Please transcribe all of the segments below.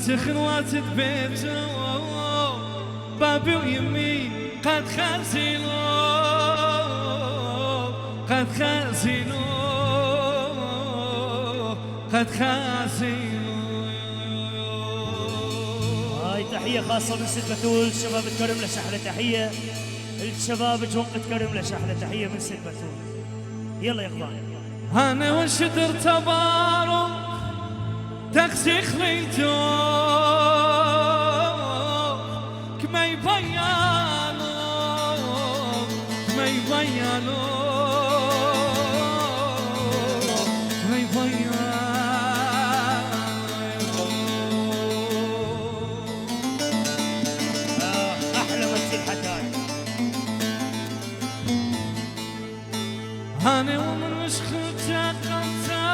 واتخن واتدبيت بابي ويمي قد خازنوا قد خازنوا قد خازنوا. هاي تحية خاصة من ست بتول. الشباب تكرم له شحنة تحية. الشباب جون تكرم له شحنة تحية من ست بتول. يلا يا اخوان. انا والشدر تبارو تقسي خليتو كما يبيانو كما يبيانو كما يبيانو. احلى مثل حكاي. انا ومن مشخلته قلته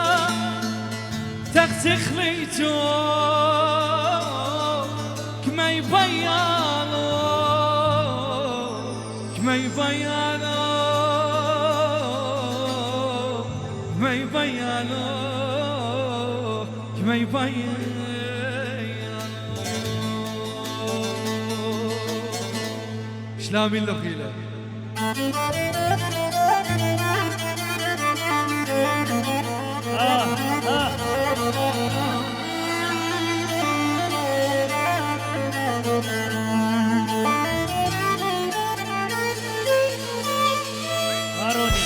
تقسي خليتو كما يبيانو كما يبيانو كما يبيانو كما يبيانو. شلامي اللقيله هاروني.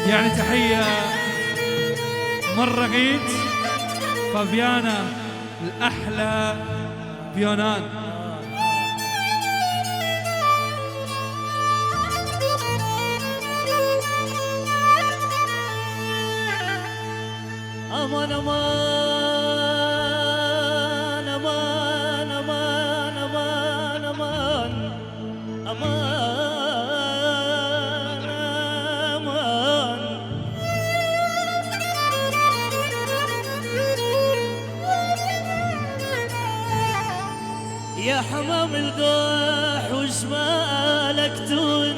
يعني تحية مرة غيت فابيانا الأحلى بيونان. امان امان امان امان امان امان امان امان. يا حمام القاح وش مالك تون.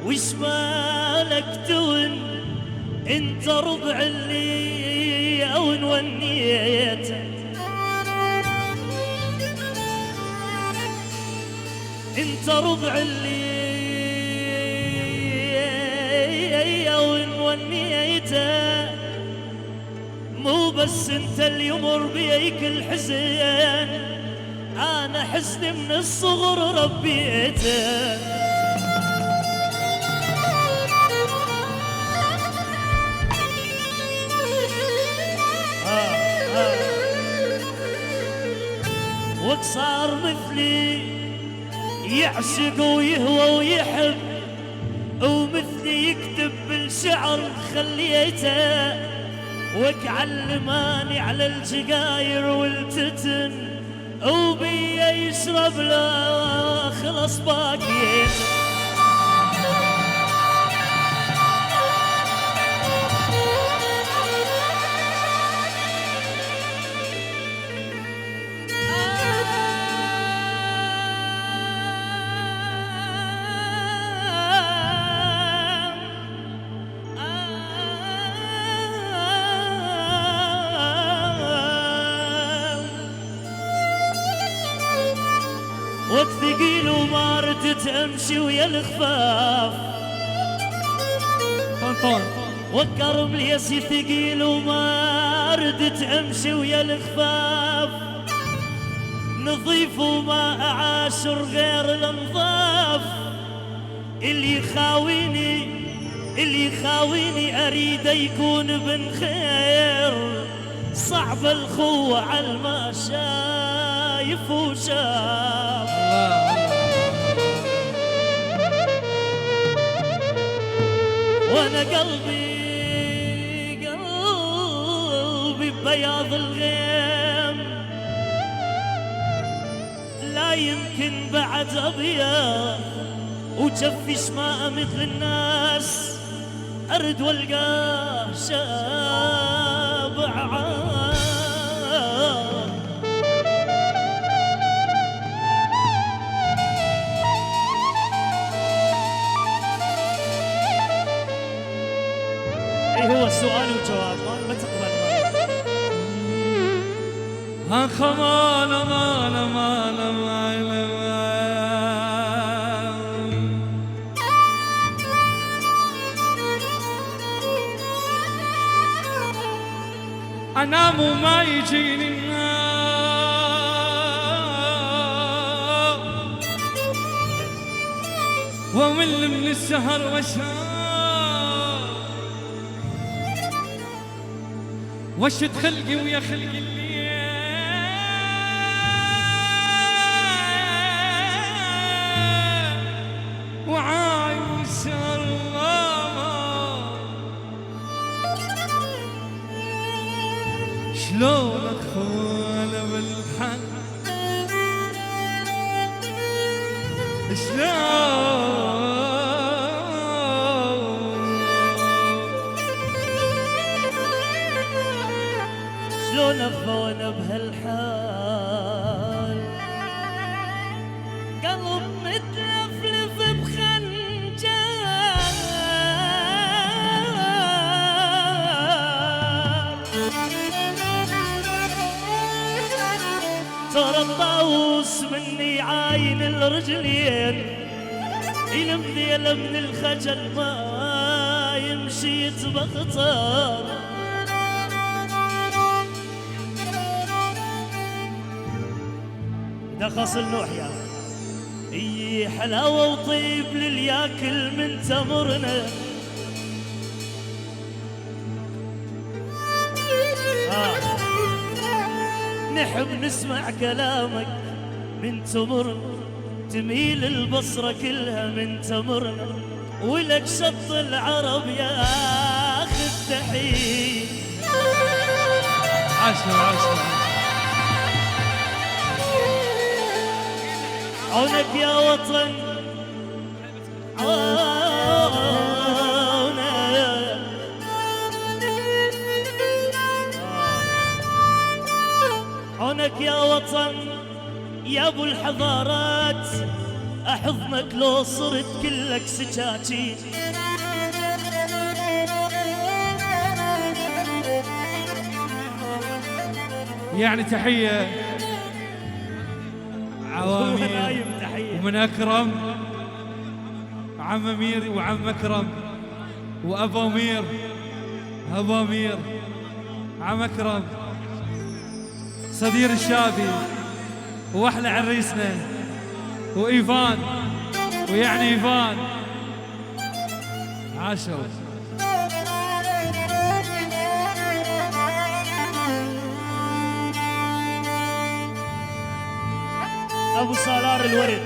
وش مالك تون انت ربع اللي او نونيته. انت ربع اللي او نونيته. مو بس انت اللي يمر بيك الحزن انا حزني من الصغر ربيته. وصار مثلي يعشق ويهوى ويحب ومثلي يكتب بالشعر خليته. وكعلماني على الجقاير والتتن وبيا يشرب له خلص باقيته. وقت ثقيل وما ردت امشي ويا الخفاف. طنطون وكرم ليسي ثقيل وما ردت امشي ويا الخفاف. نظيف وما اعاشر غير الانظاف. اللي يخاويني اريد يكون بن خير. صعب الخوة على ما شايف وشاف. وانا قلبي ببياض الغيم لا يمكن بعد ابيض. وجفي شماء مثل الناس ارد والقاه شابع عام. خمال مال مال مال انام وما يجيني النوم ومل من السهر وشد خلقي ويا خلقي الليل وعايش الله شلون ادخل بالحق شلون اخون بهالحال قلب متلفلف بخنجر ترى الطاووس مني عاين الرجلين المذيل من الخجل ما يمشي يتبختر دخص النوحيا اي حلاوه وطيب للياكل من تمرنا نحب نسمع كلامك من تمرنا تميل البصره كلها من تمرنا ولك شط العرب ياخذ تحيه عشرة عونك يا وطن عونك يا وطن يا ابو الحضارات احضنك لو صرت كلك سكاكين يعني تحية عوامير ومن أكرم عم أمير وعم أكرم وأبو أمير أبو أمير عم أكرم صدير الشابي وأحلى عريسنا وإيفان ويعني إيفان عاشوا أبو صالار الورد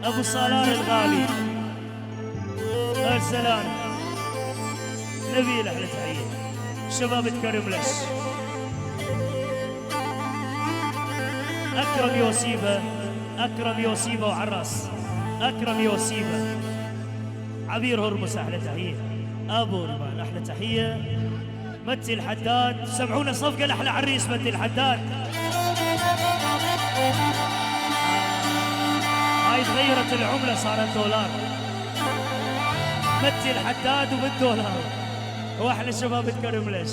أبو صالار الغالي السلام نبيل أحلى تحية شباب تكرم لش أكرم يوسيفة أكرم يوسيفة وعراس أكرم يوسيفة عبير هرمس أحلى تحية أبو رمان أحلى تحية متي الحداد سمعونا صفقة لأحلى عريس متي الحداد هاي تغيرت العملة صارت دولار متي الحداد وبالدولار واحلى شباب تكرم ليش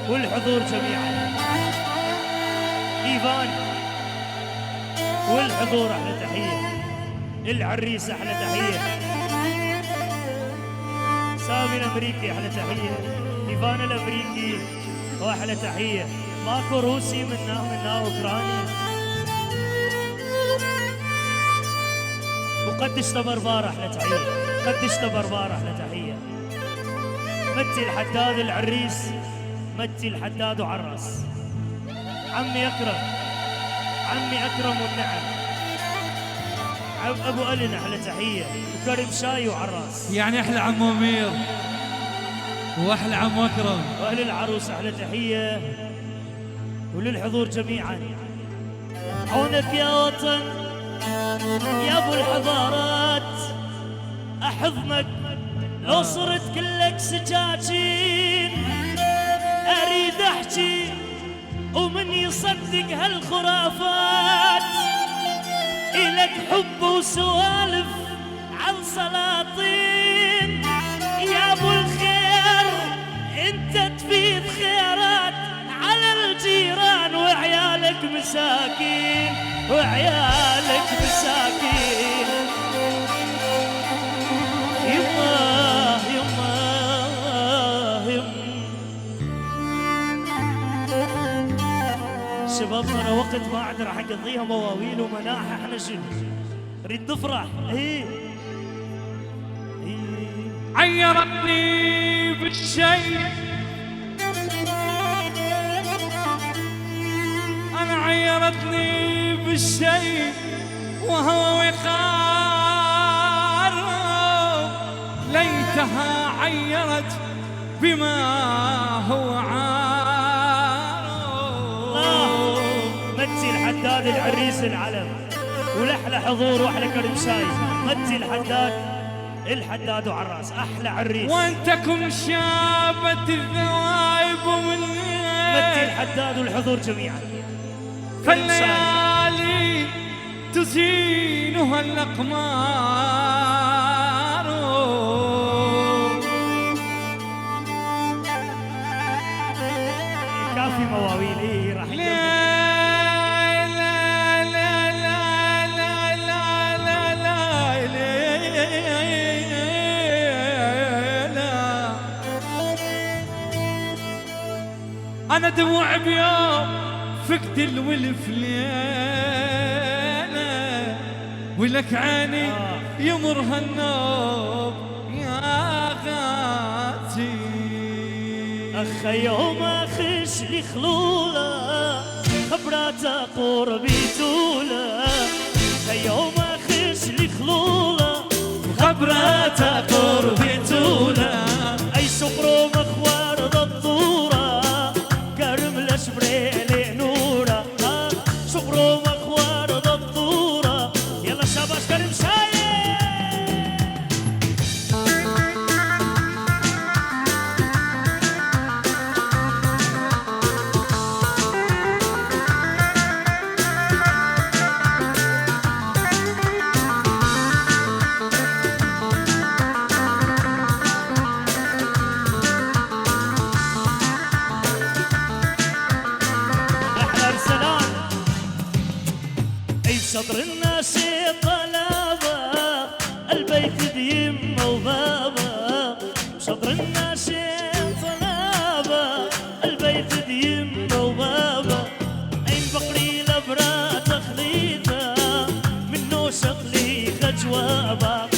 والحضور جميعا ايفان والحضور احلى تحية العريس احلى تحية سامي الامريكي احلى تحية ايفان الامريكي واحلى تحية ماكو روسي منا اوكراني وقدش بربار احلى تحيه قدش بربار احلى تحيه متي الحداد العريس متي الحداد وعراس عمي اكرم والنعم ابو الين احلى تحيه وكريم شاي وعراس يعني احلى عم امير واحلى عم اكرم واهل العروس احلى تحيه وللحضور جميعا عونك يا وطن يا ابو الحضارات احضنك لو صرت كلك سجاجين اريد احكي ومن يصدق هالخرافات الك حب وسوالف عن سلاطين يا ابو الخير انت تفيد خيرات على الجيران وعيالك مساكين وعيالك مساكين. يما يما يما شباب ترى وقت ما عاد راح اقضيها مواويل ومناحة. احنا شنو نريد نفرح. عيرتني بالشيء أنا عيرتني بالشيء وهو وقار، ليتها عيرت بما هو عار. متي الحداد العريس العلم ولحلى حضور واحلى كرم شاي. متي الحداد وعراس احلى عريس. وانتكم شابت الذوايب من متي الحداد والحضور جميعا. فالليالي تزينها الاقمار. كافي مواويل راح أنا دموع بيوم فقد الولف ليلة، ولك عيني يمرها النوم يا غاتي. أخ يوم أخش لي خلولة خبرات قربي تولة. يوم أخش لي خلولة خبرات قربي تولة. أي سقر مخوار ضدورة كرم لشبريلي نورة. سقر مخوار ضدورة يلا شاباش كرم شاية. صدر الناس طلابة البيت بيمه وبابا. صدر الناس طلابة البيت بيمه وبابا. عين بقري لبرا تخليطة منه شقليخة جوابا.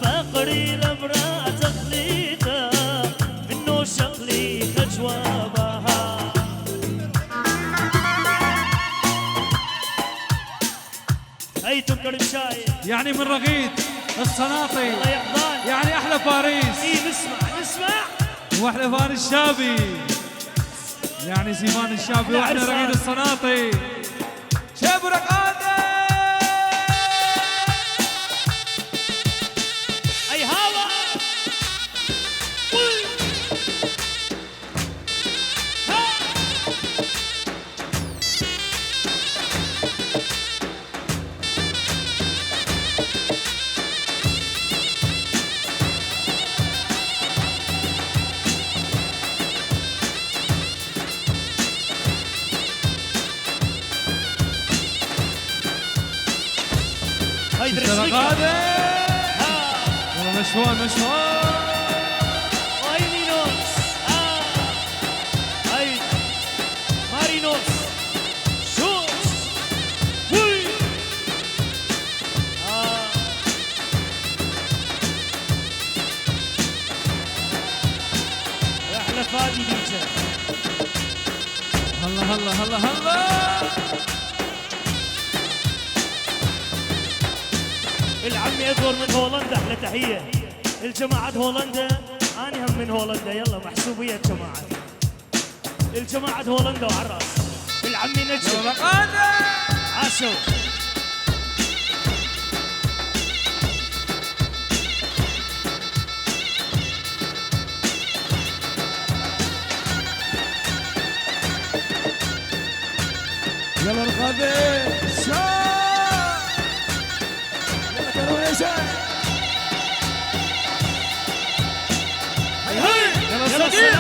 بقري لبرا تخليطة منه شقليخة جوابا. هيتم كرم شاي يعني من رغيد الصناطي الله يحضان. يعني احلى باريس. نسمع واحلى فان الشابي يعني سيفان الشابي واحلى رغيد الصناطي شاب رقاده. اي هوا هيدري رقاده. والله مشوار مارينوس. هاي مارينوس شوت وي. احلى فادي ديجا. هلا هلا هلا هلا. العمي ادور من هولندا احلى تحيه. الجماعة هولندا انا هم من هولندا. يلا محسوبية جماعة الجماعة هولندا وعراس. العمي نجم رقاده عاشوا. يلا رقاده يلا كانوا يا شاي. يلا صديق.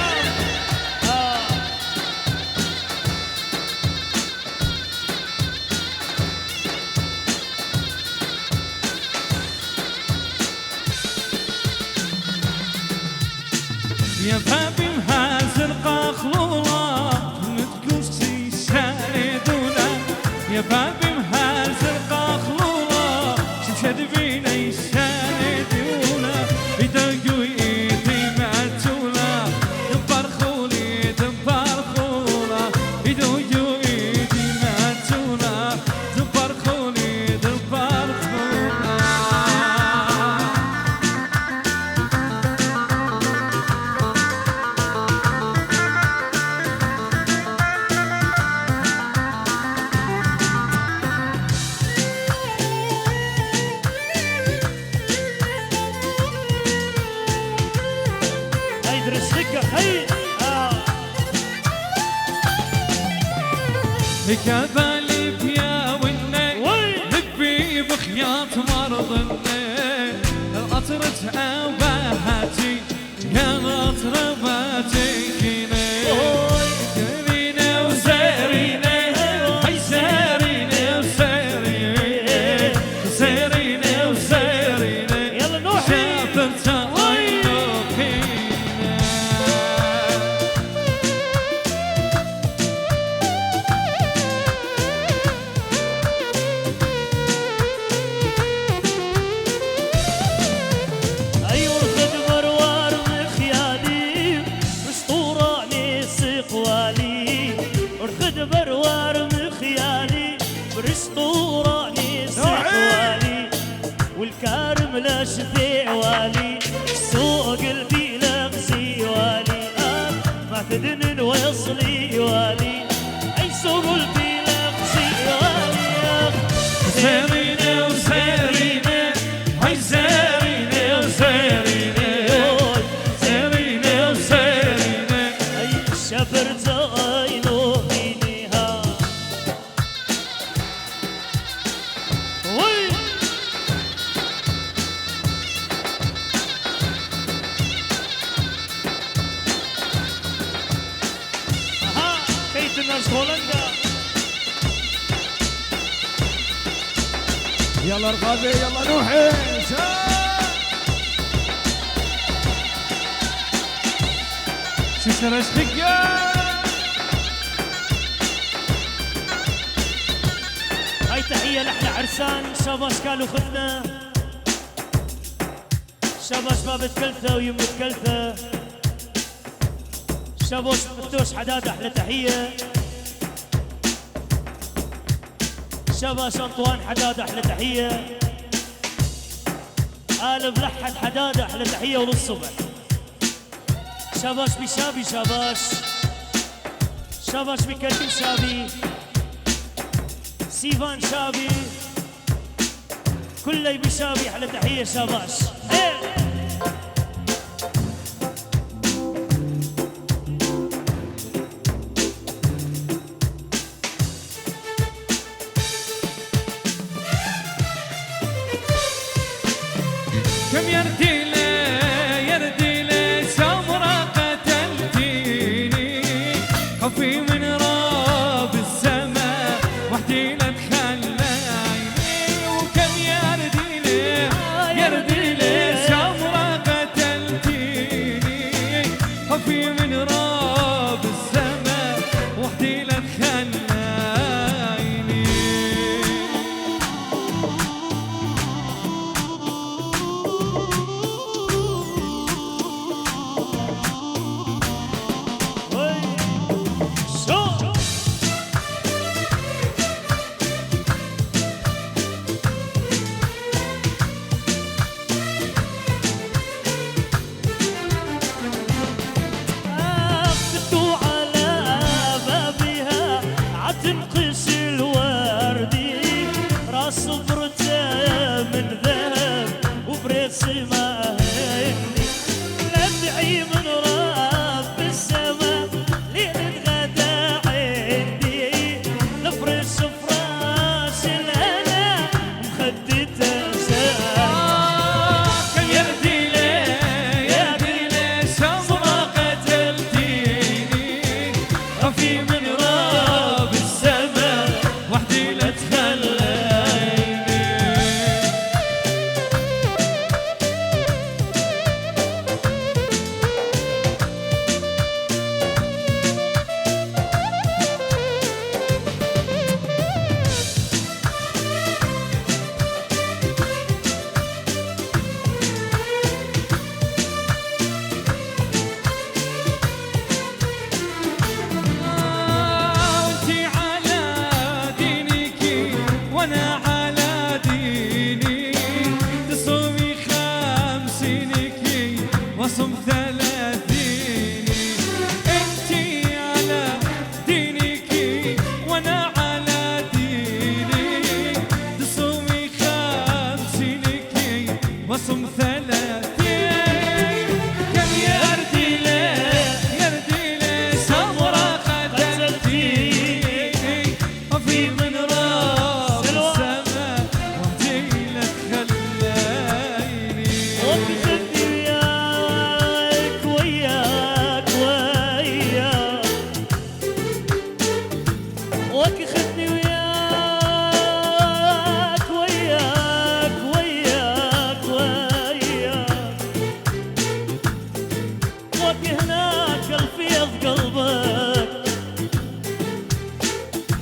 يا بابي مهال زرقا خلولا شمشد بينا يساند يولا يدقوا ايدي معتولا دبر خولي دبر خولا يدقوا ايدي معتولا دبر خولي دبر خولا كبالي بيا والني لبي بخياط مرضني القطر تعباتي يا مطرباتي كيني كرينا وزارينا هاي زارينا وزارينا زارينا وزارينا يلا نوحي شافت عينوكي والكارم لا شفيع والي سوق قلبي لغزي والي ما تدنن ويصلي والي اي سوق قلبي لغزي والي زارينا وزارينا هاي زارينا وزارينا زارينا وزارينا اي شفرت عينو فينيها وي الناس هولندا يلا رقابي يلا نوحي شو سرش دقة هاي تحية لأحلى عرسان شاباش كانوا خدنا شاباش باب كلثة ويمة كلثة شابوش فتوش حداد أحلى تحية شاباش أنطوان حداد أحلى تحية آل ملحد حداد أحلى تحية وللصبح شاباش بشابي شاباش بكريم شابي سيفان شابي كله بشابي أحلى تحية شاباش كم يرديلة سمرة قتلتيني خفي من راب السماء وحدي لا تخلى عيني وكم يرديلة سمرة قتلتيني خفي من راب السماء وحدي لا تخلى عيني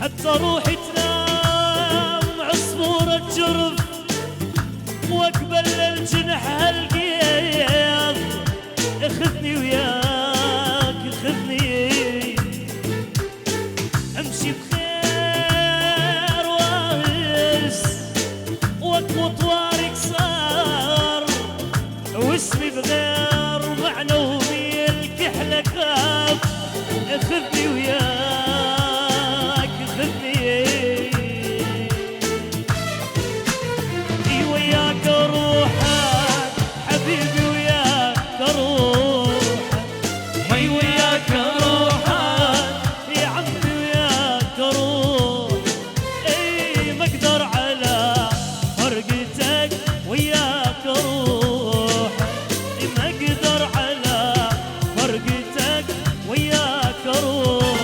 حتى روحي تنام عصفورة جرف واقبل الجنح هالقيض اخذني وياك اخذني امشي بخير واهس واقوى طوارق صار واسمي بغير معنى وميل كحلة خاف اخذني وياك اخذني اي وياك روحك حبيبي وياك روحك اي وياك روحك يا عمي وياك روح اي ما اقدر على فرقتك وياك روح اي ما اقدر على فرقتك وياك روح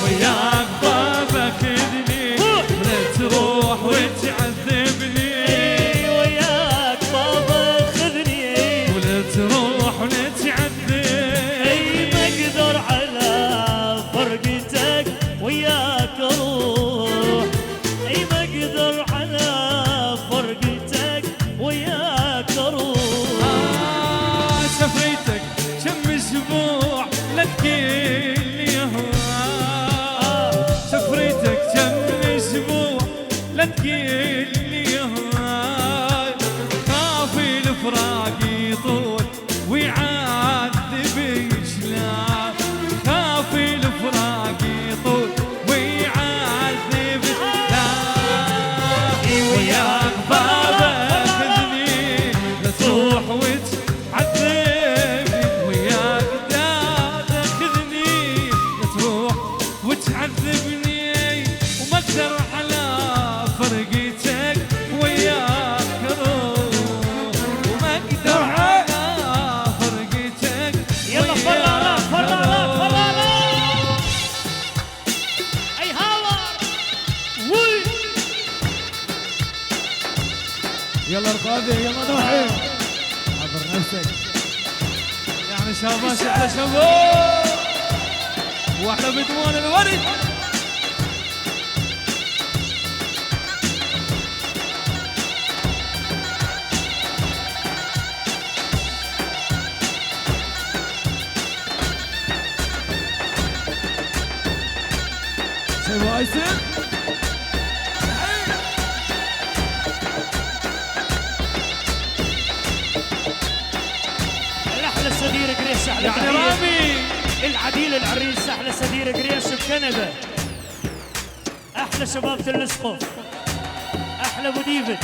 وياك بابا خذني ولا تروح وتعذبني وياك بابا خذني ولا تروح ولا تعذبني اي ما اقدر على فرقتك وياك روح اي ما اقدر على فرقتك وياك روح سفريتك كم اسبوع لا تقيل هواي سفريتك كم اسبوع لا تقيل هواي خافي الفراق يطول ويعذب شلون خافي الفراق يطول ويعذب لا وياك بابا خذني لا تروح وتعذبني وياك دادا خذني لا تروح وتعذبني وما اقدر على فرقتك وياك روح وما اقدر على فرقتك يلا فرلا فرلا فرلا اي هاور وي يلا رقادي يلا نوحي عبر نفسك يعني شاباش على شباب واحنا بدمون الورد شباب ايسن الاحلى سدير قريش احلى يعني تحية. رامي العديل العريس احلى سدير قريش بكندا احلى شباب تلسقف احلى ابو ديفيد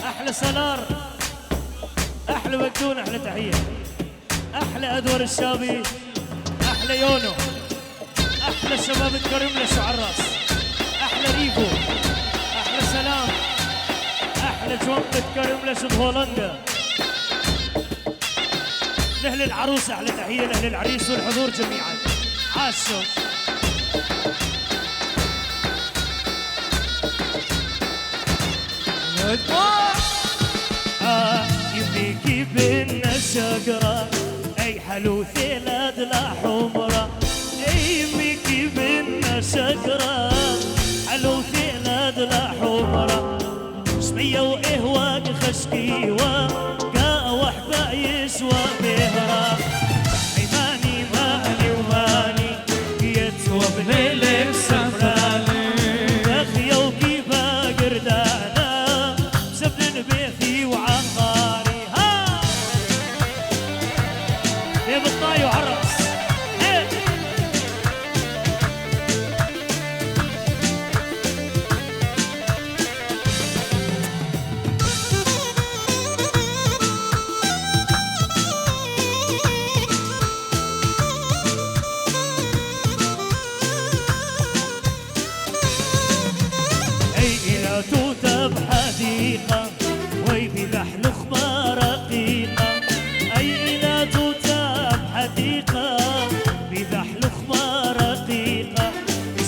احلى سلار احلى مكدون احلى تحيه احلى ادور الشابي احلى يونو احلى شباب الكرملش وعراس احلى ريفو احلى سلام احلى جوانب كرملش بهولندا لأهل العروس أحلى تحية لأهل العريس والحضور جميعا عاشوا يبيكي بينا شجرة أي حلو ثلاث لا حمرة أي يبيكي بينا شجرة حلو ثلاث لا حمرة سمية وإهواق خشكي وحبا يسوى بهرة عيماني ماني وماني يتوى بليل السفراني أخي وكيفا قردانا سبن بيثي وعقاري ها يا بالطاي وعرس توتة بحديقة وي بذحل خبار رقيقة أي إلى توتة بحديقة بذحل خبار رقيقة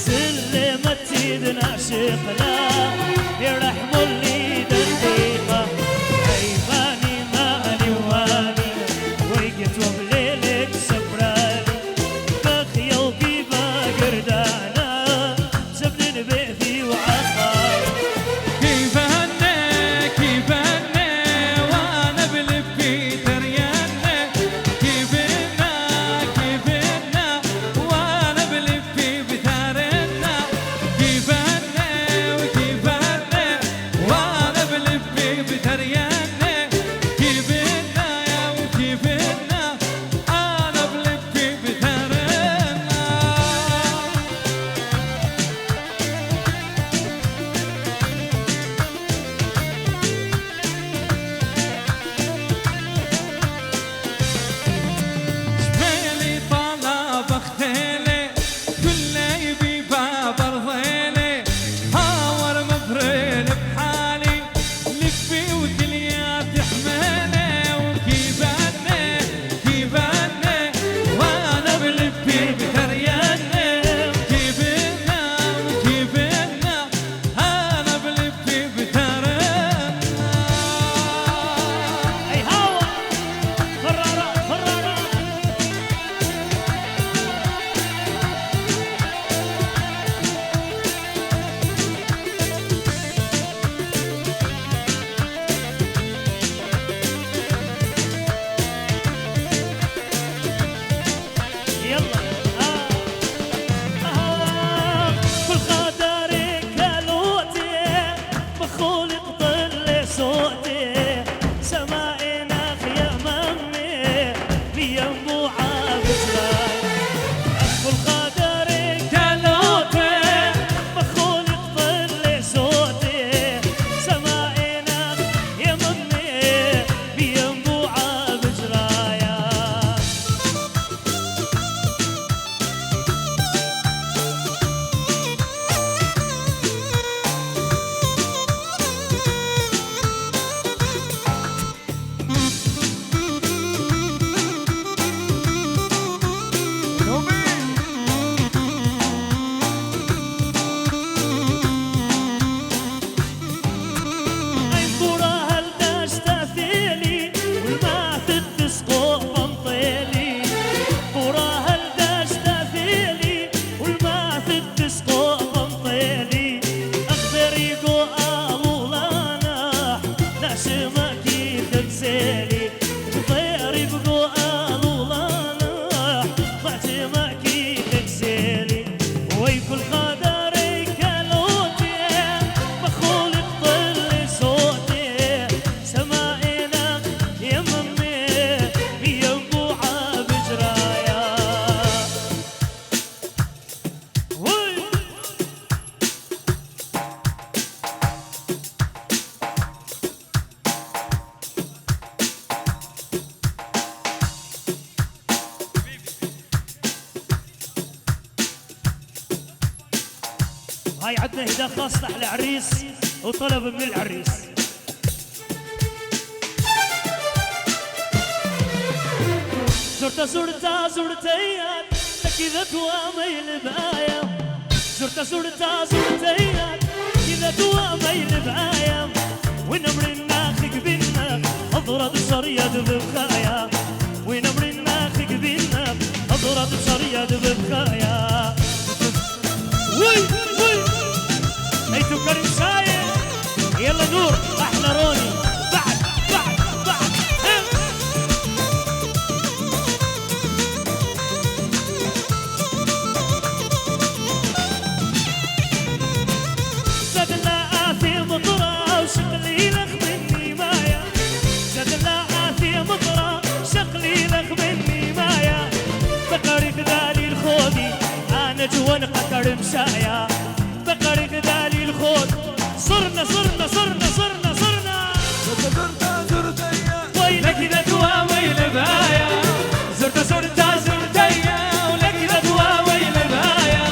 سلمت تدنا شقلا يرحم اللي دقيقة أي ماني ماني واني ويقت وبليلك سفراني بخيا وكيفا قردانا هاي عدنا هداء خاصة على العريس وطلب من العريس. زرتا زرتيات كذا توامي البايا، زرتا زرتيات كذا توامي البايا، ونمر الناخق بالناخ اضرب صرياد ببخايا، ونمر الناخق بالناخ اضرب صرياد ببخايا. وي وي هيتو كريم سايق يلا نور احلى روني بعد شقلي لك مني مايا، زاد العافية مطرة شقلي لك مني مايا، بقري ذالي الخودي أنا جوان قطر مشايا، بقري ذالي الخود صرنا ويلك إذا دوا ويل بايا، زرتا ولك إذا دوا ويل بايا،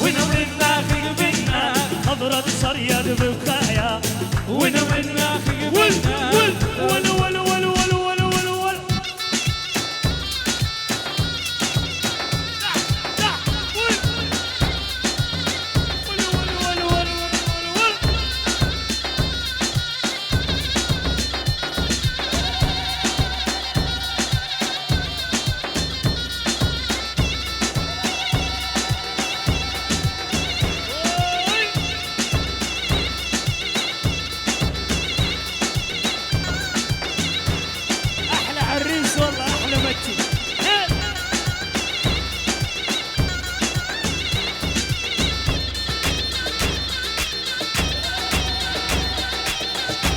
ونمر الناخي بنا أضرب صرياد ببخايا، ونمر الناخي بنا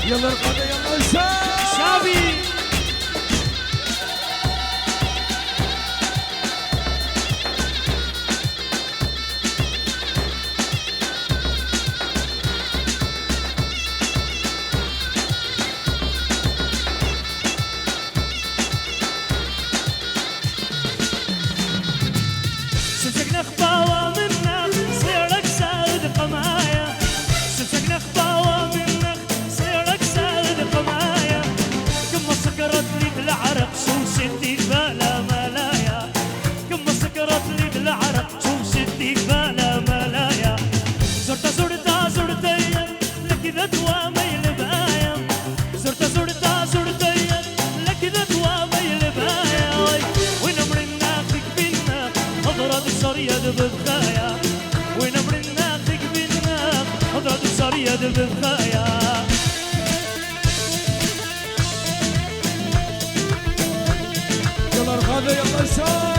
يلا الغدا يلا شابي. سمسكنا خطاوة منا صيرك سعد قمايا، سمسكنا خطاوة منا صيرك سعد قمايا، كم سكرت لي بالعرق شو شدي بلا ملايا، كم سكرت لي بالعرق شو شدي بلا ملايا، زرتا لك ذا دوامي البايا، زرتا لك ذا دوامي البايا، ونمر الناخق بنا اضرب صرياد ببخايا، ونمر الناخق بنا اضرب صرياد ببخايا. يلا الغدا يلا شا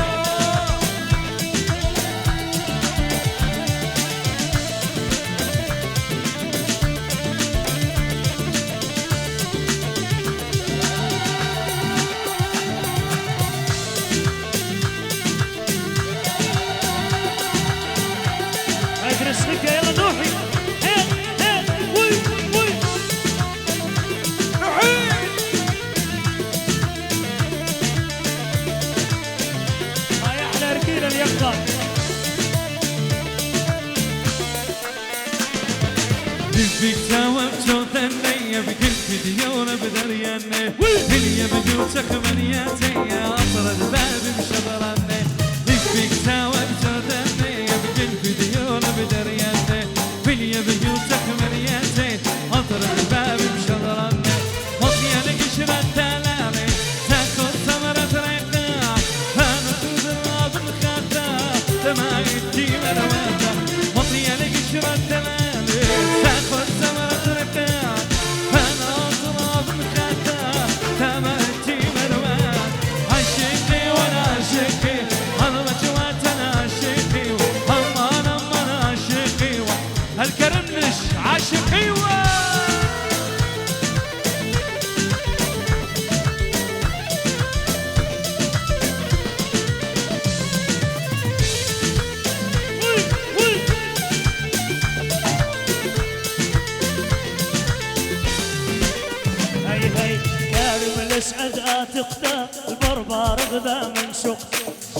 ادرس يلا نوحي وي هاي احلى ركيله اليقظه. دفيك تواب شوطني بكل فيديو بدرياني، هي بجوتك منياتي اطر الباب مشبراني، دفيك تواب شوطني بكل فيديو بدرياني، هي بجوتك منياتي اطر الباب مشبراني، مطيا لك شرد دلالي تاخذ ثمرة ريقاع، انا تضرب الخاطة تما يدي مرواتا، مطيا لك شرد دلالي تاخذ ثمرة ريقاع، انا اضرب الخاطة تما يدي مرواتا، عشقي وانا عشقي انا مجوات انا عشقي امان انا عشقي هالكرملش عاشقي هي كارم الاسعد اتقتا البربار غدا من شق،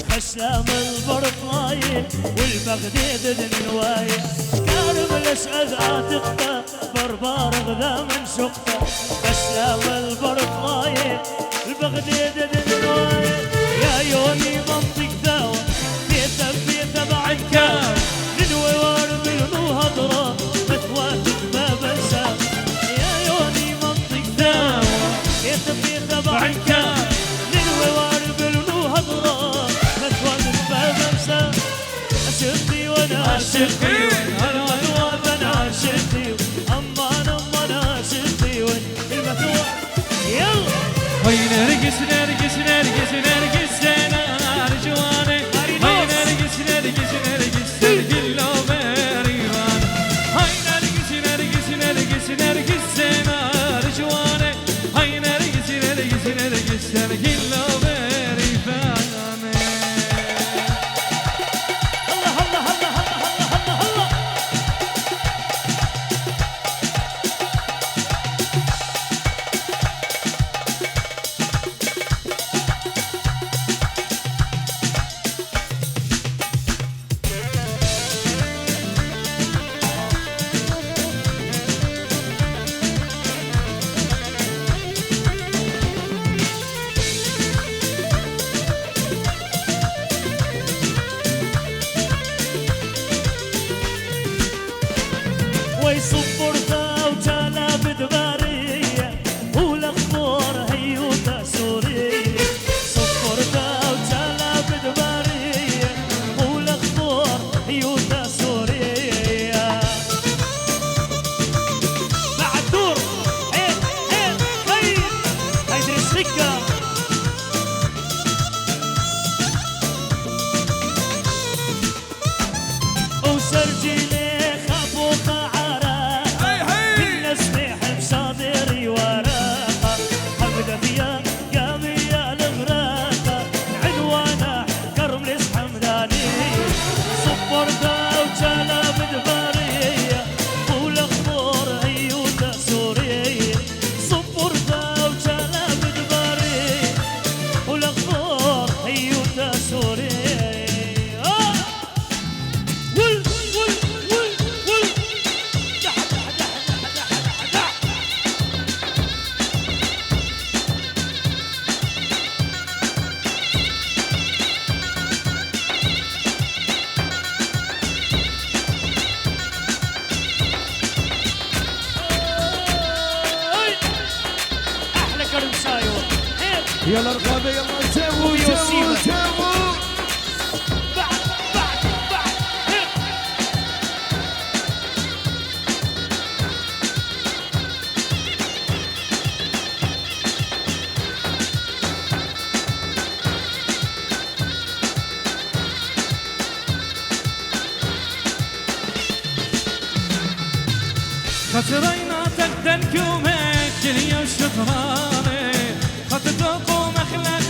خشلام البرطاية والبغداد النواية كارم الأسعد عاتقته بربار غذا من شقته خشلام البرطاية البغداد النواية يا يوني منطق داوة بيته بعد كام ندوي وارب النو هضرة متواتف ما بنسى يا يوني منطق داوة بيته بعد كام ندوي وارب النو هضرة متواتف ما بنسى عشقتي وانا عشقتي المثواب انا عشقتي اما انا عشقتي والمثواب يلا هاي نرقص نرقص نرقص نرقص انا رجواني هاي نرقص نرقص نرقص ترقلو بريفان هاي نرقص نرقص نرقص نرقص انا رجواني هاي نرقص نرقص نرقص ترقلو بريفان الله الله الله الله الله الله ويصبرتا وجانا بدبارية والأخبار هيوتا سورية صبرتا وجانا بدبارية والأخبار هيوتا سورية مع الدور هيد هيد هيد هيدري السكة وسرجيني خافوقة يلا رقابة يلا سووا ويوسيما. سووا بعد هيك خسرينا تقدر كومك جلي الشطراني خطتوكو مخلك